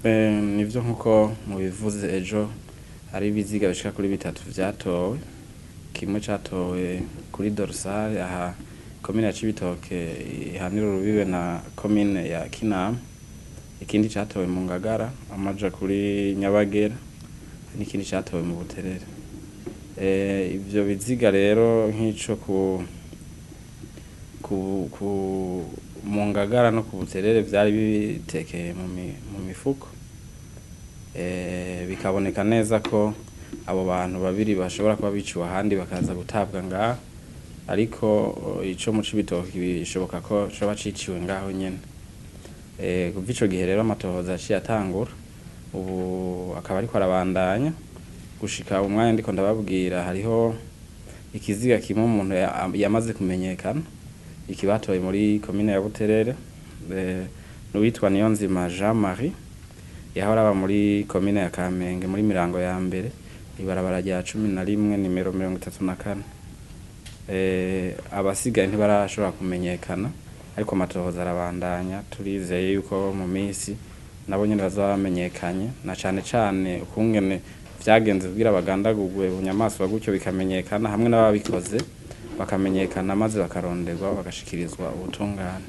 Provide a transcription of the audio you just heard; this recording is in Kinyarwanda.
Nivyo nkuko mubivuze ejo hari ibiziga bishika kuri bitatu vyatowe, kimwe catowe kuri dorsale aha komine ya Cibitoke ihanira urubibe na komine ya Kinama, ikindi catowe mu Ngagara amaja kuri Nyabagera, n'ikindi catowe mu Buterere. Ivyo biziga rero nk'ico mu Ngagara no ku Buterere vyari bitekeye mu mifuko, bikaboneka neza ko abo bantu babiri bashobora kuba biciwe ahandi bakaza gutabwa ngaho, ariko ico mu Cibitoke bishoboka ko coba ciciwe ngaho nyene. Kuva ico gihe rero amatohoza yaciye atangura, ubu akaba ariko arabandanya gushika umwanya ndiko ndababwira hariho ikiziga kimwe umuntu yamaze kumenyekana, iki batoye muri komine ya Buterere, n'uwitwa Niyonzima Jean Marie yahora aba muri komine ya Kamenge muri Mirango ya mbere, ibarabara rya 11 nimero 34. Abasigaye ntibarashobora kumenyekana, ariko amatohoza arabandanya, turizeye yuko mu minsi nabo nyene bazaba bamenyekanye, na cane cane ukungene vyagenze kugira bagandagurwe bunyamaswa gutyo bikamenyekana, hamwe n'ababikoze bakamenyekana maze bakaronderwa bagashikirizwa ubutungane.